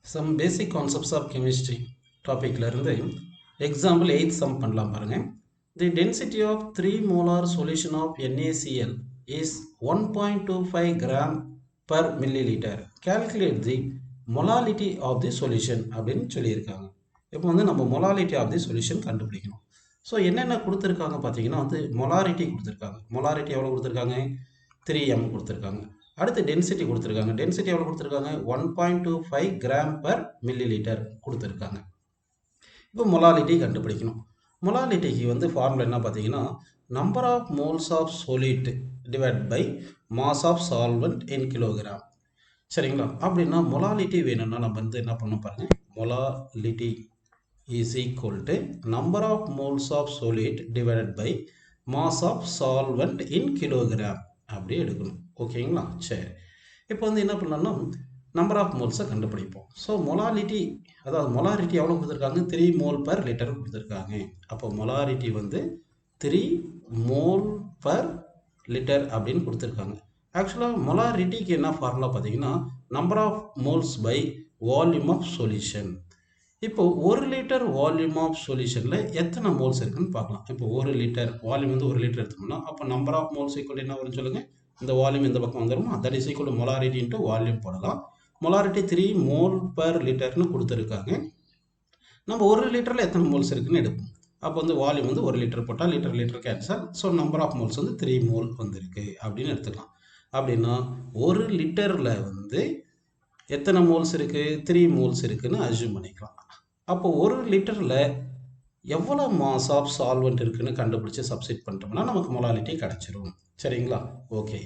Some basic concepts of chemistry டாபிக்ல இருந்து example 8th some பண்ணலாம் பாருங்க. The density of 3 molar solution of NaCl is 1.25 gram per milliliter. Calculate the molality of the solution அப்படின்னு சொல்லியிருக்காங்க. இப்போ வந்து நம்ம molality of the solution கண்டுபிடிக்கணும். ஸோ என்னென்ன கொடுத்துருக்காங்க பார்த்தீங்கன்னா வந்து molarity கொடுத்துருக்காங்க. molarity எவ்வளோ கொடுத்துருக்காங்க? 3m கொடுத்துருக்காங்க. அடுத்து டென்சிட்டி கொடுத்துருக்காங்க. டென்சிட்டி எவ்வளோ கொடுத்துருக்காங்க? 1.25 கிராம் பர் மில்லி லிட்டர் கொடுத்துருக்காங்க. இப்போ மொலாலிட்டி கண்டுபிடிக்கணும். மொலாலிட்டிக்கு வந்து ஃபார்முலா என்ன பார்த்தீங்கன்னா, number of moles of solid divide by mass of solvent in kilogram. சரிங்களா? அப்படின்னா மொலாலிட்டி வேணும்னா நம்ம வந்து என்ன பண்ண பாருங்க. Molality is equal to number of moles of solid divided by mass of solvent in kilogram அப்படி எடுக்கணும். ஓகேங்களா? சரி, இப்போ வந்து என்ன பண்ணலாம்னா நம்பர் ஆஃப் மோல்ஸை கண்டுபிடிப்போம். ஸோ மொலாலிட்டி, அதாவது மொலாரிட்டி எவ்வளோ கொடுத்துருக்காங்க? 3 மோல் பர் லிட்டர் கொடுத்துருக்காங்க. அப்போ மொலாரிட்டி வந்து 3 மோல் பர் லிட்டர் அப்படின்னு கொடுத்துருக்காங்க. ஆக்சுவலாக மொலாரிட்டிக்கு என்ன ஃபார்முலா பார்த்தீங்கன்னா, number of moles by volume of solution. இப்போ 1 லிட்டர் வால்யூம் ஆஃப் சொல்யூஷனில் எத்தனை மோல்ஸ் இருக்குன்னு பார்க்கலாம். இப்போ 1 லிட்டர் வால்யூம் வந்து 1 லிட்டர் எடுத்தோம்னா அப்போ நம்பர் ஆஃப் மோல்ஸ் ஈக்குவல் என்ன வரும்னு சொல்லுங்கள். இந்த வால்யூம் இந்த பக்கம் வந்துடுமா? That is equal molarity into volume போடலாம். மொலாரிட்டி 3 மோல் பர் லிட்டர்னு கொடுத்துருக்காங்க. நம்ம 1 லிட்டரில் எத்தனை மோல்ஸ் இருக்குன்னு எடுப்போம். அப்போ வந்து வால்யூம் வந்து 1 லிட்டர் போட்டால் litre cancel. So number of moles வந்து 3 மோல் வந்துருக்கு அப்படின்னு எடுத்துக்கலாம். அப்படின்னா 1 லிட்டரில் வந்து எத்தனை மோல்ஸ் இருக்குது? 3 மோல்ஸ் இருக்குதுன்னு அஸ்யூம் பண்ணிக்கலாம். அப்போ 1 லிட்டரில் எவ்வளோ மாஸ் ஆஃப் சால்வெண்ட் இருக்குன்னு கண்டுபிடிச்சி சப்ஸ்டிட் பண்ணிட்டோம்னா நமக்கு மொலாலிட்டி கிடச்சிரும். சரிங்களா? ஓகே,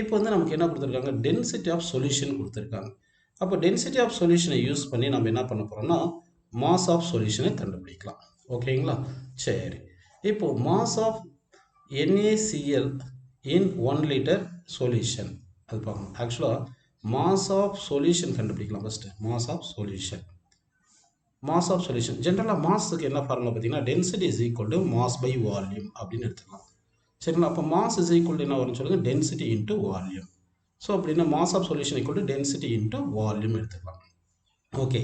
இப்போ வந்து நமக்கு என்ன கொடுத்துருக்காங்க? டென்சிட்டி ஆஃப் சொல்யூஷன் கொடுத்துருக்காங்க. அப்போ டென்சிட்டி ஆஃப் சொல்யூஷனை யூஸ் பண்ணி நம்ம என்ன பண்ண போகிறோம்னா மாஸ் ஆஃப் சொல்யூஷனை கண்டுபிடிக்கலாம். ஓகேங்களா? சரி, இப்போ mass of NaCl in 1 litre solution அது பார்க்கணும். ஆக்சுவலாக மாஸ் ஆஃப் சொல்யூஷன் கண்டுபிடிக்கலாம். First mass of solution. Mass of solution ஜென்ரலாக மாஸுக்கு என்ன ஃபார்முலா பார்த்தீங்கன்னா, density is equal to mass by volume அப்படின்னு எடுத்துக்கலாம். சரிங்களா? அப்போ மாஸ் இஸ் ஈக்குவல் டு என்ன வரும்னு சொல்லுங்கள், டென்சிட்டி இன்ட்டு வால்யூம். ஸோ அப்படின்னா mass of solution equal to density into volume எடுத்துக்கலாம். ஓகே,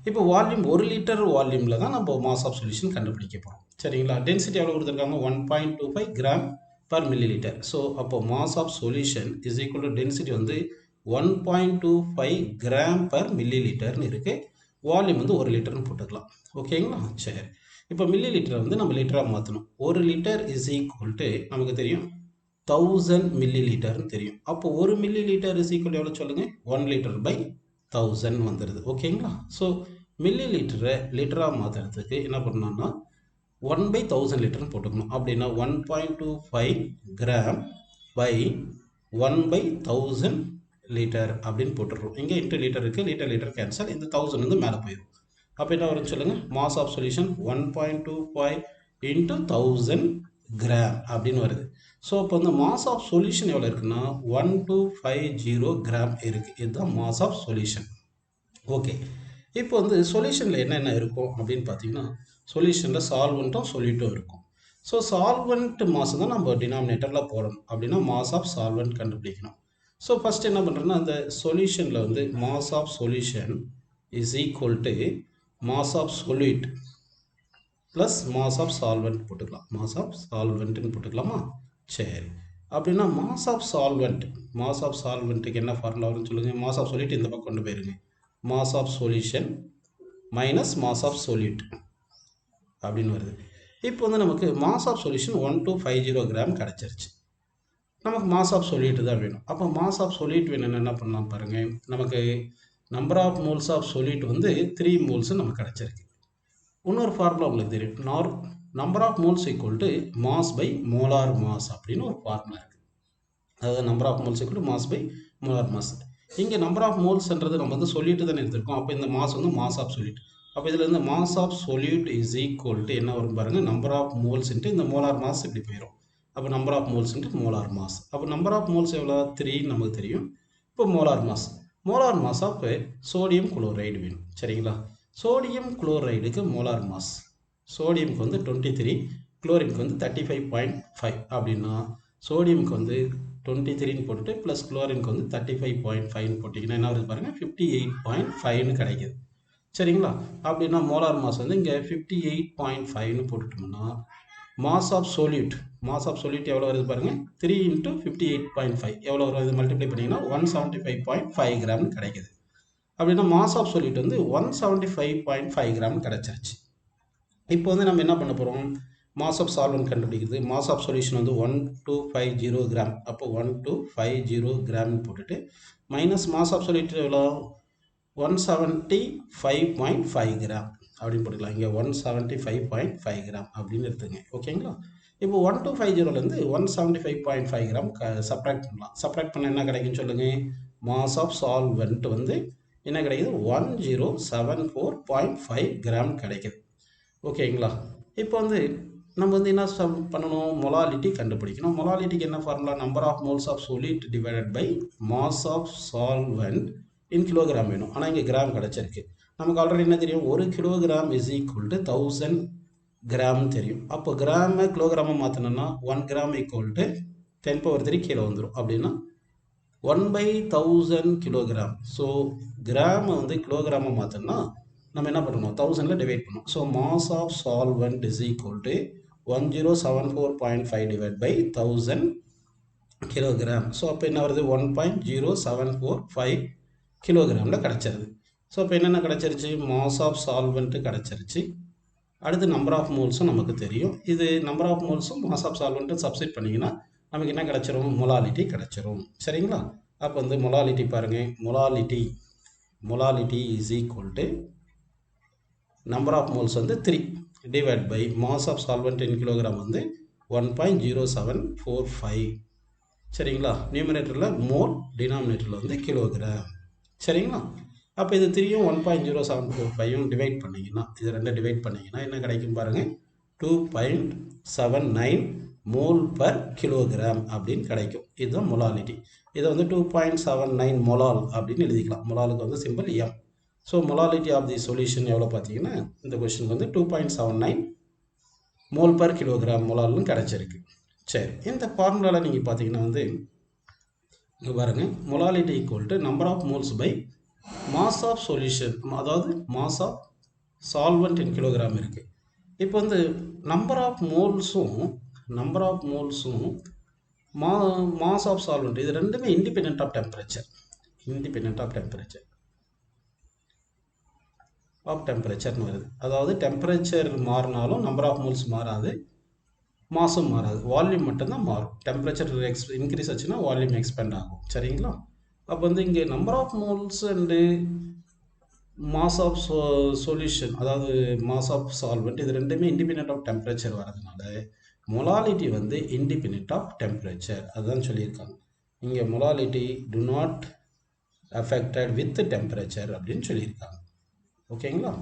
இப்போ வால்யூம் 1 லிட்டர் வால்யூமில் தான் நம்ம மாஸ் ஆஃப் சொல்யூஷன் கண்டுபிடிக்க போகிறோம். சரிங்களா? டென்சிட்டி எவ்வளோ கொடுத்துருக்காங்க? 1.25 gram per millilitre. So அப்போ mass of solution is equal to density வந்து 1.25 கிராம் பர் மில்லி லிட்டர்னு இருக்குது. வால்யூம் வந்து 1 லிட்டர்னு போட்டுக்கலாம். ஓகேங்களா? சரி, இப்போ மில்லி லிட்டரை வந்து நம்ம லிட்டராக மாற்றணும். 1 லிட்டர் இஸ் ஈக்குவல் டு நமக்கு தெரியும் 1000 மில்லி லிட்டர்னு தெரியும். அப்போ 1 மில்லி லிட்டர் இஸ் ஈக்குவல் எவ்வளோ சொல்லுங்கள்? 1 லிட்டர் பை 1000 வந்துடுது. ஓகேங்களா? ஸோ மில்லி லிட்டரை லிட்டராக மாற்றுறதுக்கு என்ன பண்ணணும்னா 1 பை 1000 லிட்டர்னு போட்டுக்கணும். அப்படின்னா 1.25 கிராம் பை 1 பை 1000 லிட்டர் அப்படின்னு போட்டுடுறோம். இங்கே இன்ட்டு லிட்டர் இருக்குது, லிட்டர் கேன்சல். இந்த 1000 வந்து மேலே போயிடும். அப்போ என்ன வரும்னு சொல்லுங்கள்? Mass of solution 1.25 into 1000 gram அப்படின்னு வருது. ஸோ இப்போ வந்து மாஸ் ஆஃப் சொல்யூஷன் எவ்வளோ இருக்குன்னா 1250 கிராம் இருக்குது. இதுதான் மாஸ் ஆஃப் சொல்யூஷன். ஓகே, இப்போ வந்து சொல்யூஷனில் என்னென்ன இருக்கும் அப்படின்னு பார்த்தீங்கன்னா, சொல்யூஷனில் சால்வெண்ட்டும் சொல்யூட்டும் இருக்கும். ஸோ சால்வெண்ட் மாஸ் தான் நம்ம டினாமினேட்டரில் போடணும். அப்படின்னா மாஸ் ஆஃப் சால்வெண்ட் கண்டுபிடிக்கணும். ஸோ ஃபஸ்ட் என்ன பண்ணுறோன்னா, அந்த சொல்யூஷனில் வந்து mass of solution is equal to mass of solute plus mass of solvent போட்டுக்கலாம். மாஸ் ஆஃப் சால்வெண்ட்டுன்னு போட்டுக்கலாமா? சரி, அப்படின்னா மாஸ் ஆஃப் சால்வெண்ட்டுக்கு என்ன ஃபார்முலா வரும்னு சொல்லுங்கள். மாஸ் ஆஃப் சொல்யூட் இந்த பக்கம் கொண்டு போயிருங்க. Mass of solution minus mass of solute அப்படின்னு வருது. இப்போ வந்து நமக்கு மாஸ் ஆஃப் சொல்யூஷன் 1250 கிராம் கிடச்சிருச்சு. நமக்கு மாஸ் ஆஃப் சொல்யூட் தான் வேணும். அப்போ மாஸ் ஆஃப் சொல்யூட் வேணும்னு என்ன பண்ணலாம் பாருங்கள். நமக்கு number of moles of solute வந்து 3 மோல்ஸ் நமக்கு கிடச்சிருக்கு. இன்னொரு ஃபார்முலா உங்களுக்கு தெரியும். Number of moles equal to mass by molar mass அப்படின்னு ஒரு ஃபார்முலா இருக்குது. அதாவது number of moles equal to mass by molar mass. இங்கே நம்பர் ஆஃப் மோல்ஸ்ன்றது நம்ம வந்து சொல்லிட்டு தானே எடுத்திருக்கோம். அப்போ இந்த மாஸ் வந்து மாஸ் ஆஃப் சொல்யூட். அப்போ இதில் இருந்து mass of solute is equal to என்ன வரும் பாருங்கள், நம்பர் ஆஃப் மோல்ஸ் இன்ட்டு இந்த மோலார் மாஸ் இப்படி போயிடும். அப்போ number of moles into molar mass. அப்போ நம்பர் ஆஃப் மோல்ஸ் எவ்வளோ? 3 நமக்கு தெரியும். இப்போ molar mass of sodium chloride வேணும். சரிங்களா? சோடியம் குளோரைடுக்கு மோலார் மாஸ், சோடியமுக்கு வந்து 23, குளோரினுக்கு வந்து 35.5. அப்படின்னா சோடியமுக்கு வந்து 23ன்னு போட்டுட்டு ப்ளஸ் குளோரினுக்கு வந்து 35.5ன்னு போட்டிங்கன்னா என்ன வருது பாருங்கள், 58.5ன்னு கிடைக்கிது. சரிங்களா? அப்படின்னா மோலார் மாஸ் வந்து இங்கே 58.5ன்னு போட்டுட்டோம்னா மாஸ் ஆஃப் சொல்யூட் எவ்வளோ வருது பாருங்கள், 3 × 58.5 எவ்வளோ வரும்? இது மல்டிப்ளை பண்ணிங்கன்னா 175.5 கிராம் கிடைக்குது. அப்படின்னா மாஸ் ஆஃப் சொல்யூட் வந்து 175.5 கிராம் கிடச்சிருச்சு. இப்போ வந்து நம்ம என்ன பண்ண போகிறோம், மாஸ் ஆஃப் சால்வெண்ட் கண்டுபிடிக்கிறது. மாஸ் ஆஃப் சொல்யூஷன் வந்து 1250 கிராம். அப்போ 1250 கிராம்னு போட்டுட்டு மைனஸ் மாஸ் ஆஃப் சொல்யூட் எவ்வளோ 175.5 கிராம் அப்படின்னு போட்டுக்கலாம். இங்கே 175.5 கிராம் அப்படின்னு எடுத்துங்க. ஓகேங்களா? இப்போ 1250லேருந்து 175.5 கிராம் சப்ராக்ட் பண்ணலாம். சப்ராக்ட் பண்ண என்ன கிடைக்குன்னு சொல்லுங்கள். மாஸ் ஆஃப் சால்வெண்ட் வந்து என்ன கிடைக்குது, 1074.5 கிராம் கிடைக்குது. ஓகேங்களா? இப்போ வந்து நம்ம வந்து என்ன பண்ணணும், மொலாலிட்டி கண்டுபிடிக்கணும். மொலாலிட்டிக்கு என்ன formula, number of moles of solid divided by mass of solvent in kilogram வேணும். ஆனால் இங்கே கிராம் கிடச்சிருக்கு. நமக்கு ஆல்ரெடி என்ன தெரியும், 1 kilogram is equal to 1000 gram தெரியும். அப்போ கிராமை கிலோகிராமை மாற்றணும்னா 1 கிராம் ஈக்குவல் டு 10⁻³ கீழே வந்துடும். அப்படின்னா 1/1000 கிலோகிராம். ஸோ கிராமை வந்து கிலோகிராமை மாற்றணும்னா நம்ம என்ன பண்ணணும், 1000ல் டிவைட் பண்ணணும். So mass of solvent is equal to 1074.5 divide by 1000 kilogram. So அப்போ என்ன வருது, 1.0745 கிலோகிராமில் கிடச்சிருது. ஸோ இப்போ என்னென்ன கிடச்சிருச்சு, மாஸ் ஆஃப் சால்வெண்ட்டு கிடச்சிருச்சு. அடுத்து நம்பர் ஆஃப் மோல்ஸும் நமக்கு தெரியும். இது நம்பர் ஆஃப் மோல்ஸும் மாஸ் ஆஃப் சால்வெண்ட்டும் சப்ஸ்டிட் பண்ணிங்கன்னா நமக்கு என்ன கிடச்சிரும், மொலாலிட்டி கிடச்சிரும். சரிங்களா? அப்போ வந்து மொலாலிட்டி பாருங்கள், molality is equal to number of moles வந்து 3 divide by mass of solvent in kilogram வந்து 1.0745. சரிங்களா? நியூமரேட்டரில் மோல், டினாமினேட்டரில் வந்து கிலோகிராம். சரிங்களா? அப்போ இது 3யும் 1.0745 டிவைட் பண்ணிங்கன்னா, இது 2 டிவைட் பண்ணிங்கன்னா என்ன கிடைக்கும் பாருங்கள், 2.79 மோல் பர் கிலோகிராம் அப்படின்னு கிடைக்கும். இதுதான் மொலாலிட்டி. இதை வந்து 2.79 மொலால் அப்படின்னு எழுதிக்கலாம். மொலாலுக்கு வந்து simple M. So molality of the solution எவ்வளோ பார்த்தீங்கன்னா, இந்த கொஸ்டின் வந்து 2.79 மோல் பர் கிலோகிராம் மொலால்னு கிடச்சிருக்கு. சரி, இந்த ஃபார்முலாவில் நீங்கள் பார்த்தீங்கன்னா வந்து இங்கே பாருங்கள், molality equal to number of moles by mass of solution, அதாவது mass of solvent in kilogram இருக்குது. இப்போ வந்து நம்பர் ஆஃப் மோல்ஸும் மாஸ் ஆஃப் சால்வெண்ட் இது ரெண்டுமே இண்டிபெண்டன்ட் ஆஃப் டெம்பரேச்சர்னு வருது. அதாவது டெம்பரேச்சர் மாறினாலும் நம்பர் ஆஃப் மோல்ஸ் மாறாது, மாசும் மாறாது, வால்யூம் மட்டும்தான் மாறும். டெம்பரேச்சர் இன்க்ரீஸ் ஆச்சுன்னா வால்யூம் எக்ஸ்பேண்ட் ஆகும். சரிங்களா? அப்போ வந்து இங்கே number of moles and mass of solution, அதாவது மாஸ் ஆஃப் சால்வெண்ட் இது ரெண்டுமே இண்டிபெண்டன்ட் ஆஃப் டெம்பரேச்சர் வரதுனால மொலாலிட்டி வந்து இண்டிபெண்டன்ட் ஆஃப் டெம்பரேச்சர், அதுதான் சொல்லியிருக்காங்க. இங்கே molality do not affected with temperature அப்படின்னு சொல்லியிருக்காங்க. ஓகேங்களா?